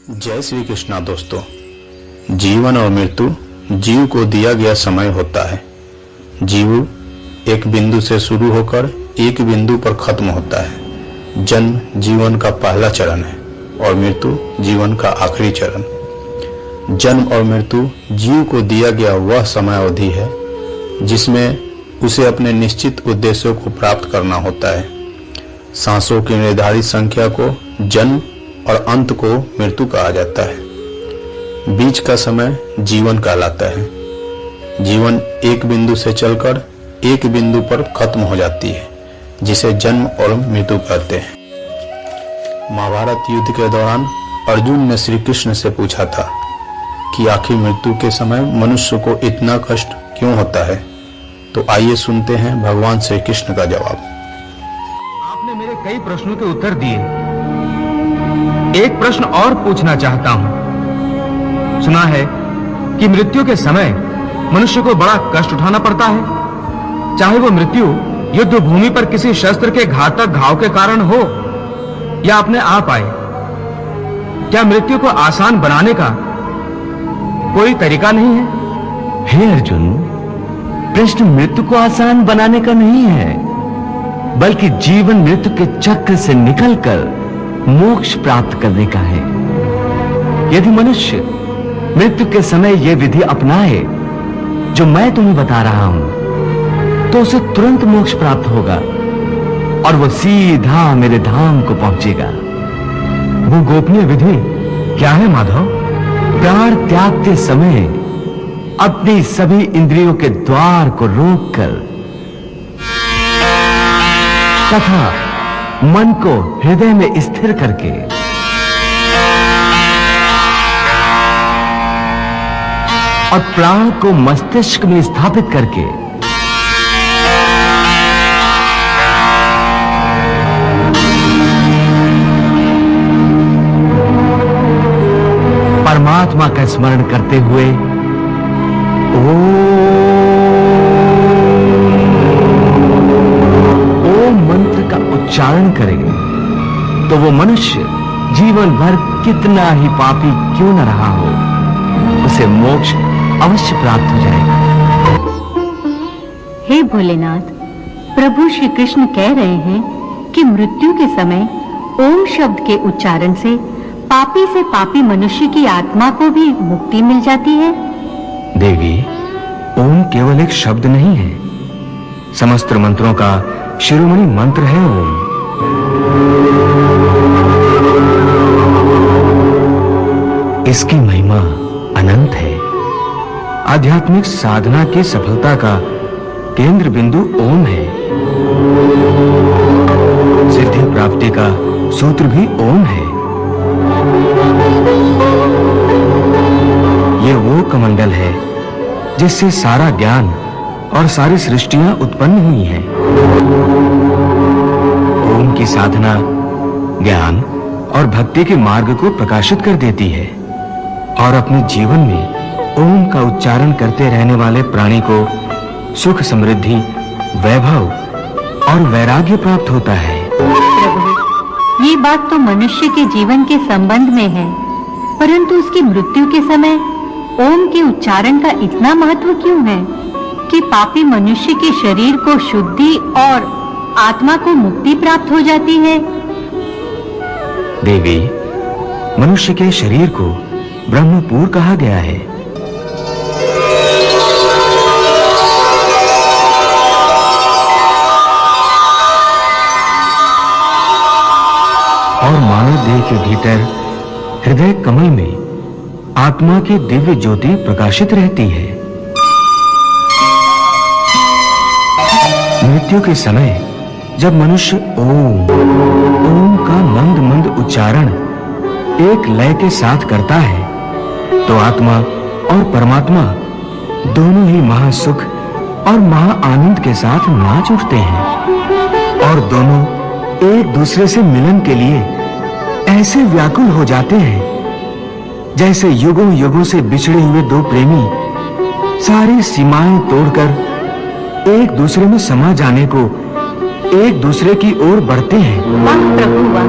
जय श्री कृष्णा। दोस्तों, जीवन और मृत्यु जीव को दिया गया समय होता है। जीव एक बिंदु से शुरू होकर एक बिंदु पर खत्म होता है। जन्म जीवन का पहला चरण है और मृत्यु जीवन का आखिरी चरण। जन्म और मृत्यु जीव को दिया गया वह समय अवधि है जिसमें उसे अपने निश्चित उद्देश्यों को प्राप्त करना होता है। सांसों की निर्धारित संख्या को जन्म और अंत को मृत्यु कहा जाता है। बीच का समय जीवन कहलाता है। जीवन एक बिंदु से चलकर एक बिंदु पर खत्म हो जाती है, जिसे जन्म और मृत्यु कहते हैं। महाभारत युद्ध के दौरान अर्जुन ने श्री कृष्ण से पूछा था कि आखिर मृत्यु के समय मनुष्य को इतना कष्ट क्यों होता है। तो आइए सुनते हैं भगवान श्री कृष्ण का जवाब। आपने मेरे कई प्रश्नों के उत्तर दिए। एक प्रश्न और पूछना चाहता हूं। सुना है कि मृत्यु के समय मनुष्य को बड़ा कष्ट उठाना पड़ता है, चाहे वो मृत्यु युद्ध भूमि पर किसी शस्त्र के घातक घाव के कारण हो या अपने आप आए। क्या मृत्यु को आसान बनाने का कोई तरीका नहीं है? हे अर्जुन, प्रश्न मृत्यु को आसान बनाने का नहीं है, बल्कि जीवन मृत्यु के चक्र से निकलकर मोक्ष प्राप्त करने का है। यदि मनुष्य मृत्यु के समय यह विधि अपनाए जो मैं तुम्हें बता रहा हूं, तो उसे तुरंत मोक्ष प्राप्त होगा और वो सीधा मेरे धाम को पहुंचेगा। वो गोपनीय विधि क्या है माधव? प्राण त्यागते समय अपनी सभी इंद्रियों के द्वार को रोककर तथा मन को हृदय में स्थिर करके और प्राण को मस्तिष्क में स्थापित करके परमात्मा का स्मरण करते हुए ओम मंत्र का उच्चारण करेंगे तो वो मनुष्य जीवन भर कितना ही पापी क्यों न रहा हो, उसे मोक्ष अवश्य प्राप्त हो जाएगा। हे भोलेनाथ, प्रभु श्री कृष्ण कह रहे हैं कि मृत्यु के समय ओम शब्द के उच्चारण से पापी मनुष्य की आत्मा को भी मुक्ति मिल जाती है। देवी, ओम केवल एक शब्द नहीं है, समस्त मंत्रों का शिरोमणि मंत्र है ओम। इसकी महिमा अनंत है। आध्यात्मिक साधना की सफलता का केंद्र बिंदु ओम है। सिद्धि प्राप्ति का सूत्र भी ओम है। ये वो कमंडल है जिससे सारा ज्ञान और सारी सृष्टियां उत्पन्न हुई हैं। ओम की साधना ज्ञान और भक्ति के मार्ग को प्रकाशित कर देती है और अपने जीवन में ओम का उच्चारण करते रहने वाले प्राणी को सुख, समृद्धि, वैभव और वैराग्य प्राप्त होता है। प्रभु, ये बात तो मनुष्य के जीवन के संबंध में है, परंतु उसकी मृत्यु के समय ओम के उच्चारण का इतना महत्व क्यों है कि पापी मनुष्य के शरीर को शुद्धि और आत्मा को मुक्ति प्राप्त हो जाती है? देवी, मनुष्य के शरीर को ब्रह्मपुर कहा गया है। और मानव देह के भीतर हृदय कमल में आत्मा की दिव्य ज्योति प्रकाशित रहती है। मृत्यु के समय जब मनुष्य ओम का मंद मंद उच्चारण एक लय के साथ करता है, तो आत्मा और परमात्मा दोनों ही महासुख और महा आनंद के साथ नाच उठते हैं और दोनों एक दूसरे से मिलन के लिए ऐसे व्याकुल हो जाते हैं जैसे युगों युगों से बिछड़े हुए दो प्रेमी सारी सीमाएं तोड़कर एक दूसरे में समा जाने को एक दूसरे की ओर बढ़ते हैं। वाह प्रभु वाह,